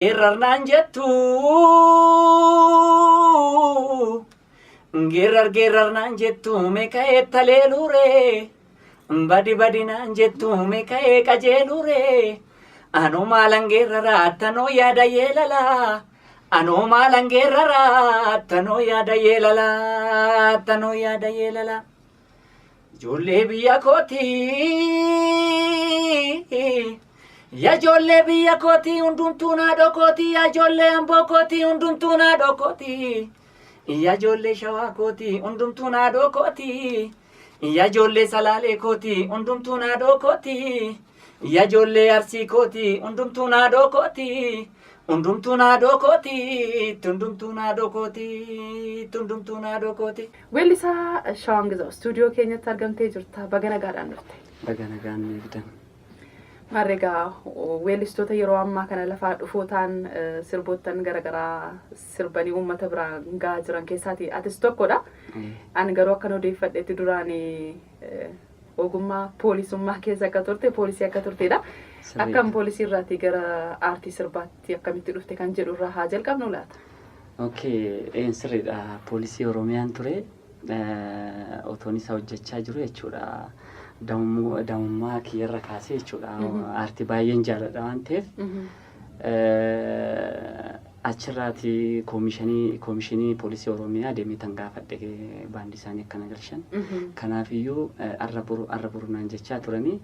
Irrarnaan jettu geerarnaan jettu meeka'ee taleelure badinaan jettu meeka'ee qajeelure anoo maalan geerara attanoo yaada yeelala anoo maalan geerara attanoo yaada yeelala attanoo yaada yeelala ijoollee biyya kootii ya ijoollee biyya kootii hundumtuu naadoo kootii ya ijoollee amboo kootii hundumtuu naadoo kootii ya ijoollee shawaa kootii hundumtuu naadoo kootii ya ijoollee salaalee kootii hundumtuu naadoo kootii ya ijoollee arsii kootii hundumtuu naadoo kootii hundumtuu naadoo kootii hundumtuu naadoo kootii hundumtuu naadoo kootii. Weellisaa Shawaan Gizaa'u stuudiyoo keenyatti argamtee jirta. Baga nagaadhaan dhufte. Baga nagaan eegdan. Maarreegaa weellistoota yeroo ammaa kana lafaa dhufootaan sirboottan garaagaraa sirbanii uummata biraan gahaa jiran keessaati atis tokkodha. Ani garuu akkan odeeffadheetti duraan ogummaa poolisummaa keessa akka turte poolisii akka turtedha. Akkam poolisii irraatii gara aartii sirbaatti akkamitti dhufte kan jedhu irraa haa jalqabnu laata? Okay, sirriidha. Poolisii Oromiyaan ture otoon isa hojjechaa jiru jechuudha. Daa'imummaa kiyyarra kaasee jechuudha. Aartii baay'een jaalladha waan ta'eef achirraati koomishinii poolisii Oromiyaa deemee tan gaafadhe baandii isaanii akkana galchan. Kanaafiyyuu arra boru naan jechaa turanii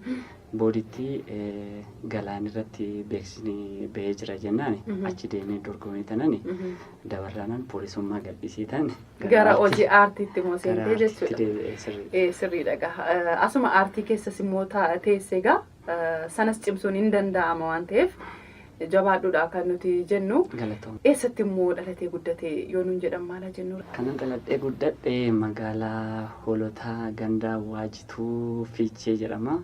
booditti galaan irratti beeksisni bahee jira jennaan achi deemee dorgomee tanani dabarraanan poolisummaa gadhiisiitan gara hojii aartiitti immoo seentee jechuudha. Sirriidha. Asuma aartii keessas immoo teessee egaa sanas cimsuun hin danda'ama waan ta'eef jabaadhuudha kan nuti jennu. Eessatti immoo dhalatee guddatee yoo nuun jedhan maala jennu? Kanan dhaladhee guddadhe magaalaa Hoolotaa gandaa Waajituu Fiichee jedhama.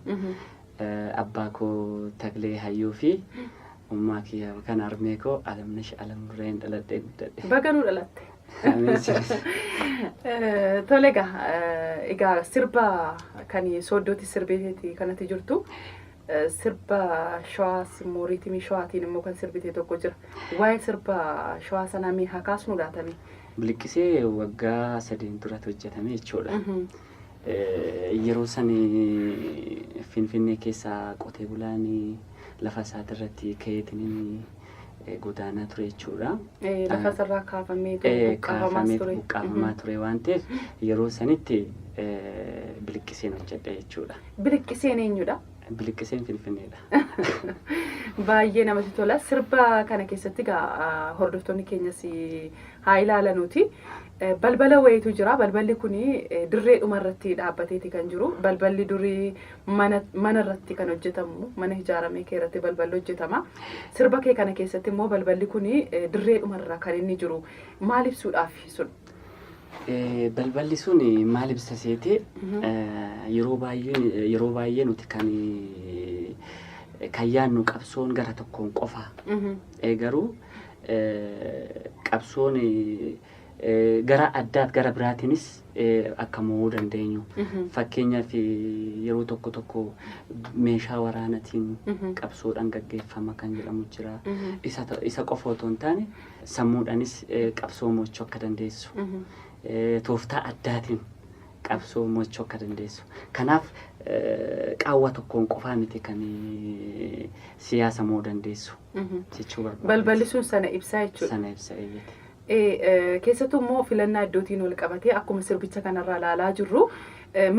Abbaa koo Taglee Hayyuu fi ummaa kiyya kan armee koo Alamnash Alamurreen dhaladhee guddadhe. Baga nu dhalatte. Tole egaa sirba kan sooddooti sirbeeteeti kanatti jirtu. Sirba Shawaas immoo riitimii Shawaatiin immoo kan sirbitee tokko jira. Waa'ee sirba Shawaa sanaa mee haa kaasnu laatame? Biliqqisee waggaa 3 duratti hojjetame jechuudha. Yeroo sani Finfinnee keessaa qotee bulaan lafa isaati irratti ka'eetiin godaanaa ture jechuudha. Lafa isarraa kaafamee buqqaafamaa ture waan ta'eef yeroo sanitti biliqqiseen hojjedhe jechuudha. Biliqqiseen eenyudha? Biliqqiseen Finfinneedha. Baay'ee namatti tola. Sirba kana keessatti hordoftoonni keenyas haa ilaalanuuti. Balbala wayiitu jira. Balballi kun dirree dhumarratti dhaabbateeti kan jiru. Balballi durii mana irratti kan hojjetamu. Mana ijaaramee keessatti balballi hojjetama. Sirba kee kana keessatti immoo balballi kun dirree dhumarraa kan inni jiru. Maal ibsuudhaaf sun? Balballi sun maal ibsa seete yeroo baay'ee nuti kan yaadnu qabsoon gara tokkoon qofa. Garuu qabsoon gara addaat gara biraatiinis akka mo'uu dandeenyu. Fakkeenyaaf yeroo tokko meeshaa waraanaatiin qabsoodhaan gaggeeffama kan jedhamu jira. Isa qofa otoo hin taane sammuudhaanis qabsoo mo'achuu akka dandeessu. Tooftaa addaatiin qabsoo mo'achuu akka dandeessu. Kanaaf qaawwa tokkoon qofaa miti kan siyaasa mo'uu dandeessu jechuu barbaada. Balballi sun sana ibsaa jechuudha. Sana ibsa eeyyate. Keessattuu immoo filannaa iddootiin wal qabatee akkuma sirbicha kanarraa ilaalaa jirru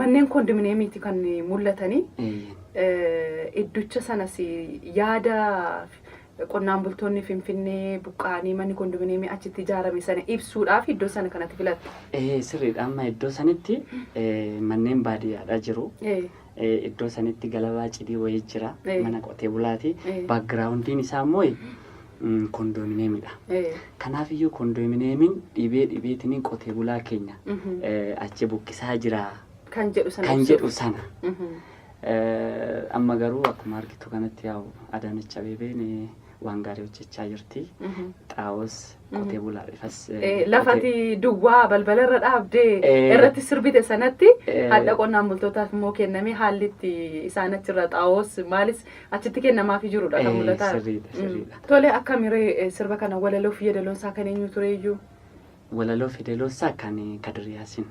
manneen kondominiyeemiiti kan mul'atanii iddicha sanas yaada qonnaan bultoonni Finfinnee buqqaanii manni kondominiyeemii achitti ijaarame sana ibsuudhaaf iddoo sana kanatti filatte. Sirriidha. Amma iddoo sanitti manneen baadiyyaadhaa jiru. Iddoo sanitti galabaa cidii wayii jira. Mana qotee bulaati. Baakgiraawundiin isaa immoo kondominiyeemidha. Kanaafiyyuu kondominiyeemiin dhibeetiin qotee bulaa keenya achi buqqisaa jira kan jedhu sana. Amma garuu akkuma argitu kanatti Adaanech Abeebeen waan gaarii hojjechaa jirti. Xaawus qotee bulaadhifas. Lafati duwwaa balbala irra dhaabdee irratti sirbite sanatti haadha qonnaan bultootaaf immoo kennamee haalli itti isaan achirra xaawus maalis achitti kennamaafii jirudha kan mul'ata. Sirriidha. Tole akkamiree sirba kana walaloo fi yeedaloon isaa kan eenyu tureeyyuu? Walaloo fi yeedaloon isaa kan Kadir Yaasin.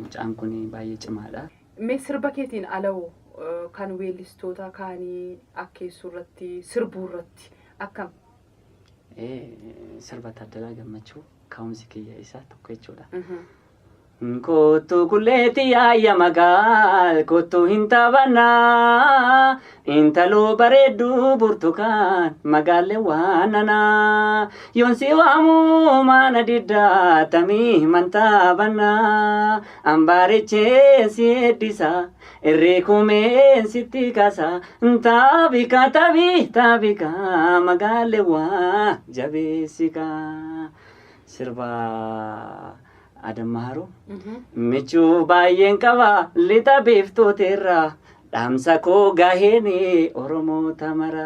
Mucaan kun baay'ee cimaadha. Mee sirba keetiin alawoo kan weellistoota kaanii akkeessuu irratti sirbuu irratti akkam? Sirba Taaddalaa Gammachuu ka'umsi kiyya isaa tokko jechuudha. Kottu kulleetti yaayya magaal kottu hin taphannaa intaloo bareedduu burtukaan magaalee waananaa yoonsi waamuu mana diddaa tamii man taphannaa ambaarichee si eeddisaa irree kumeen sitti kaasaa taphika magaalee waa jabeessikaa sirba Adamaaru michuu baay'een qaba lixa biiftuutirraa dhaamsa koo gaheeni Oromoo tamara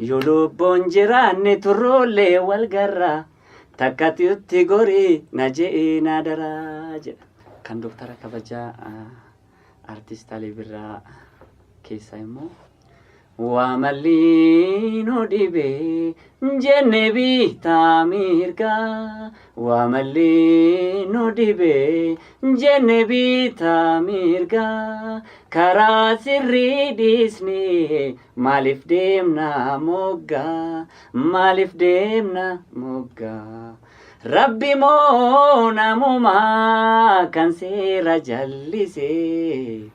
yoo lubboon jiraanne turroollee wal garraa takkatiutti gorii na je'ee na daraa jedha. Kan Dooktara kabajaa Artiist Alii Birraa keessaa immoo Waamalli nu dhibee jenne bitaa mirgaa Waamalli nu dhibee jenne bitaa mirgaa karaa sirrii dhiisnee maaliif deemna moggaa Rabbi moo namumaa kan seera jallisee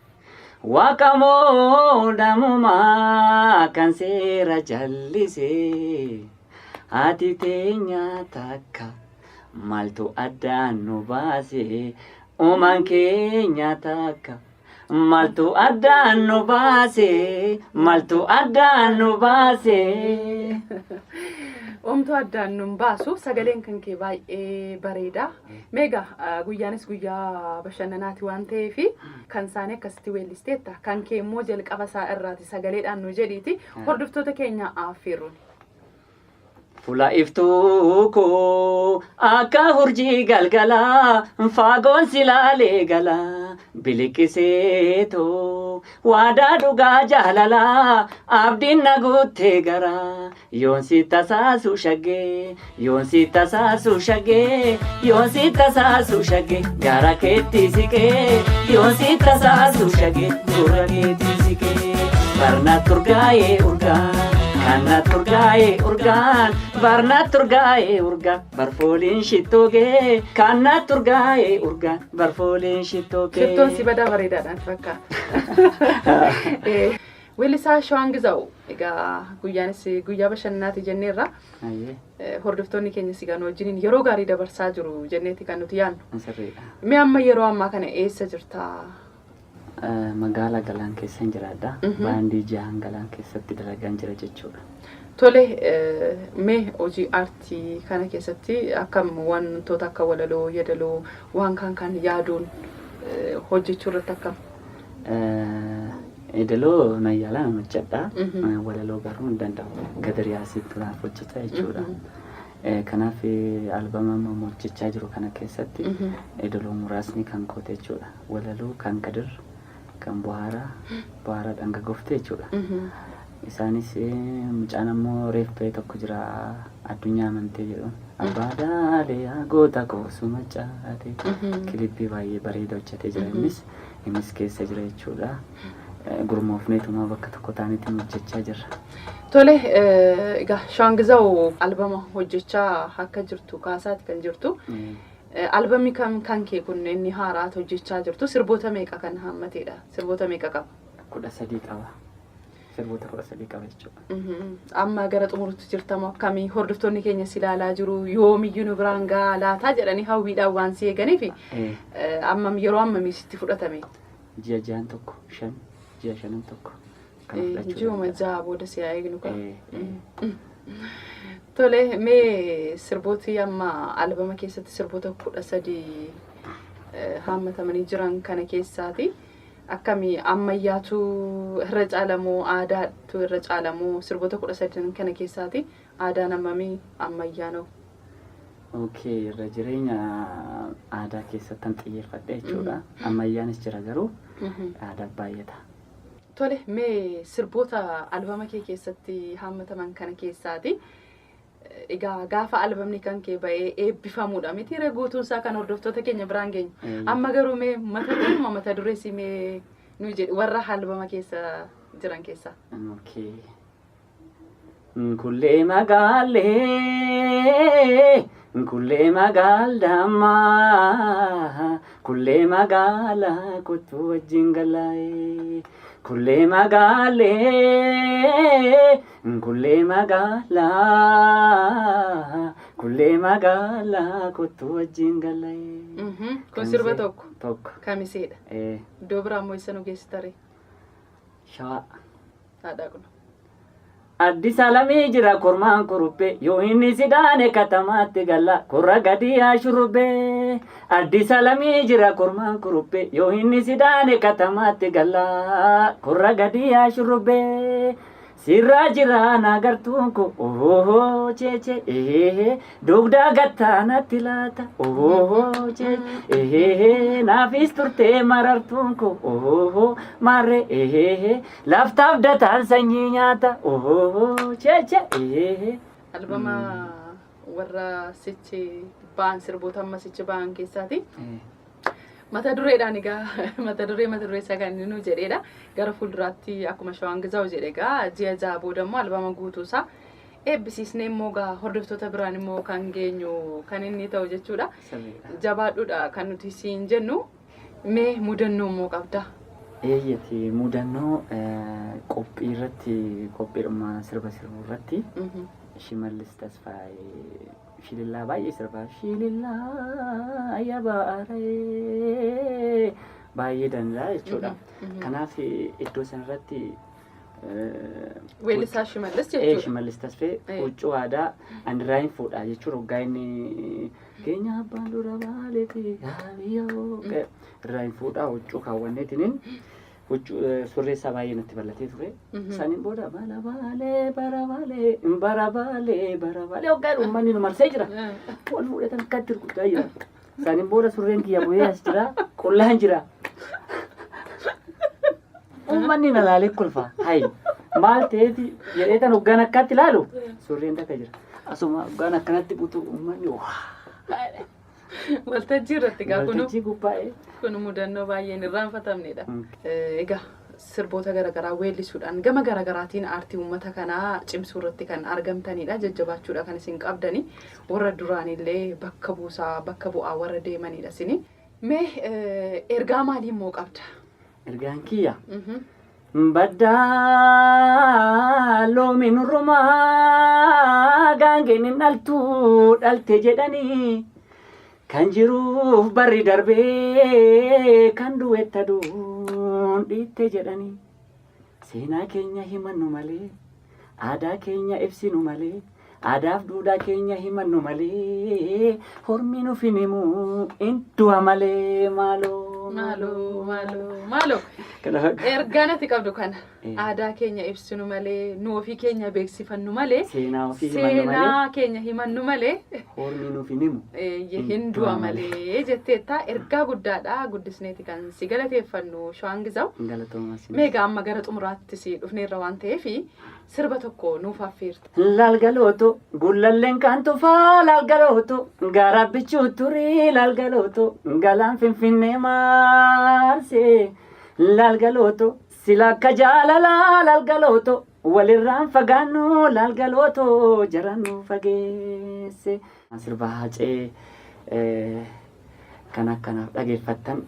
Wakamoo namumaa kan seera jallisee ati teenya takka maaltu addaan nu baasee uumaan keenya takka maaltu addaan nu baasee. Omtu addaan nun baasu sagaleen kan kee baay'ee bareeda. Meega guyyaanis guyyaa bashannanaati waan ta'eef kan isaanii akkasitti weellisteetta. Kan kee immoo jalqaba isaa irraati sagaleedhaan nu jedhiiti. Hordoftoota keenya affeeruun. Fuula iftuu koo akka hurjii galgalaa faagoon silaalee galaa biliqiseetoo waadaa dhugaa jaalalaa abdiin na guuttee garaa yoon si tasaasu shaggee gara keetti siqee yoon si tasaasu shaggee gurra keetti siqee barna turgaa'ee urgaa. Kanna turgaa'ee urgaan barna turgaa'ee urgaa barfooliin shittoogee kanna turgaa'ee urgaan barfooliin shittoogee. Shittoon si badaa bareedaadhaan fakkaata. Weellisaa Shawaan Gizaa'u egaa guyyaanis guyyaa bashannanaati jenneerra. Hordoftoonni keenya sigaan wajjiniin yeroo gaarii dabarsaa jiru jenneeti kan nuti yaadnu. Mee amma yeroo ammaa kana eessa jirtaa? Magaalaa Galaan keessa jiraadha. Baandii jahan Galaan keessatti dalagaan jira jechuudha. Tole mee hojii aartii kana keessatti akkam wantoota akka walaloo yeedaloo waan kan yaaduun hojjechuu irratti akkam? Yeedaloo nayyaalaan hojjedha. Walaloo garuu hin danda'u. Kadir Yaasiitti naaf hojjeta jechuudha. Kanaaf albama hojjechaa jiru kana keessatti yeedaloo muraasni kan koote jechuudha. Walaloo kan Kadir kan bu'aaraa dhangaggoofte jechuudha. Isaanis mucaan ammoo reeffee tokko jira addunyaa amantee jedhu. Abbaadaalee goota koosuma caate kilippii baay'ee bareeda hojjetee jira innis keessa jira jechuudha. Gurmoofneetuma bakka tokko taanitti hojjechaa jirra. Tole egaa Shawaan Gizaa'u albama hojjechaa akka jirtu kaasaati kan jirtu. Albamni kan kee kun inni haaraa hojjechaa jirtu sirboota meeqa kan hammateedha? Sirboota meeqa qaba? 13 qaba. Sirboota 13 qaba jechuudha. Amma gara xumurutti jirtamoo akkamii hordoftoonni keenya si ilaalaa jiru yoomiyyuu nu biraan gahaa laataa jedhanii hawwiidhaan waan si eeganiif yeroo ammamii sitti fudhatame? Ji'a jahan tokko ji'a shanan tokko. Ji'uma jaha booda si haa eegnu qaba. Tole mee sirbooti amma albama keessatti sirboota 13 hammatamanii jiran kana keessaati Akkamii ammayyaatu irra caalamoo aadaatu irra caalamoo sirboota 13 kana keessaati aadaan hammamii ammayyaanoo? Okay, irra jireenya aadaa keessatti xiyyeeffadhe jechuudha. Ammayyaanis jira garuu aadaa baay'ata. Tole, mee sirboota albama kee keessatti hammataman kana keessaati egaa gaafa albamni kan kee ba'ee eebbifamuudha miti guutuun isaa kan hordoftoota keenya biraan geenyu. Amma garuu mee mata duree si mee nu jedhi warra albama keessa jiran keessa. Okay. Kullee magaaldama kullee magaala kottu wajjin galaaye kullee magaala kottu wajjin galaaye. Kun sirba tokko kamiseedha. Iddoo biraa immoo isa nu geessitare? Shawaa. Haadha kun. Addis Alamii jira kormaan kurubbee yoo inni sidaane katamaatti galla korra gadi yaa shurubbee. Addis Alamii jira kormaan kurubbee yoo inni sidaane katamaatti galla korra gadi yaa shurubbee. Sirraa jira naagartuun ko cheche dugdaa gattaanatti laata cheche naafis turtee marartuun ko marre laftaaf dataan sanyii nyaata cheche. Albama warra sichi ba'an sirboota amma sichi ba'an keessaati. Mata dureedhaan egaa mata duree isaa kan nu jedheedha. Gara fuulduraatti akkuma Shawaan Gizaa'u jedhe egaa ji'a ja'a booda immoo albama guutuusaa eebbisiisnee immoo egaa hordoftoota biraan immoo kan geenyu kan inni ta'u jechuudha. Jabaadhuudha kan nuti siin jennu. Mee mudannoo immoo qabda? Eeyyati mudannoo qophii irratti qophiidhuma sirba irratti Shimallis Tasfaayee Shilillaa baay'ee sirbaa shilillaa yabaaree baay'ee danda'a jechuudha. Kanaaf iddoo sanarratti weellisaa Shimallis jechuudha. Shimallis Tasfee huccuu aadaa andirraayin fuudhaa jechuudha. Waggaa inni keenya abbaan dura baaleeti haabiyyoo irraayin fuudhaa huccuu kaawwanneetiniin surree isaa baay'ee natti bal'atee ture. Saniin booda barabaalee hoggaan uummanni nu marsee jira. Wal fuudhatan akkatti rukutaa jira. Saniin booda surreen kiyya bu'ee as jira. Qollaan jira. Uummanni na laalee kolfa. Hayi maal ta'eeti jedheetan hoggaan akkatti ilaalu surreen takka jira. Asuma hoggaan akkanatti butu uummanni waltajjii irratti egaa waltajjii gubbaa'ee kun mudannoo baay'een irraanfatamnedha. Egaa sirboota garaagaraa weellisuudhaan gama garaagaraatiin aartii uummata kanaa cimsuu irratti kan argamtanidha. Jajjabaachuudha kan isin qabdani. Warra duraanillee bakka bu'aa warra deemanidha isini. Mee ergaa maalii immoo qabda? Ergaan kiyya baddaa loomiin urrumaa gaangeen hin dhalte jedhanii kan jiruuf barri darbee kan du'etta duun dhiitte jedhanii seenaa keenya himannu malee aadaa keenya ibsinu malee aadaaf duudhaa keenya himannu malee hormi nuuf hin himu du'a malee maaloo. Ergaan ati qabdu kana aadaa keenya ibsinu malee nu ofii keenya beeksifannu malee seenaa keenya himannu malee hormi nuuf hin himu hin du'a malee jetteetta. Ergaa guddaadha. Guddisneeti kan si galateeffannu Shawaan Gizaa'u. Meegaa amma gara xumuraatti si dhufneerra waan ta'eef sirba tokko nuuf affeerta. Laalgalooto gullalleen kan tufaa laalgalooto gaarabbichuu turii laalgalooto galaan finfinnee maarse laalgalooto sila akka jaalalaa laalgalooto walirraan fagaannu laalgalooto jarannu fageesse. Sirba Hacee kan akkanaaf dhageeffattan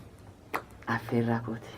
affeerraa kooti.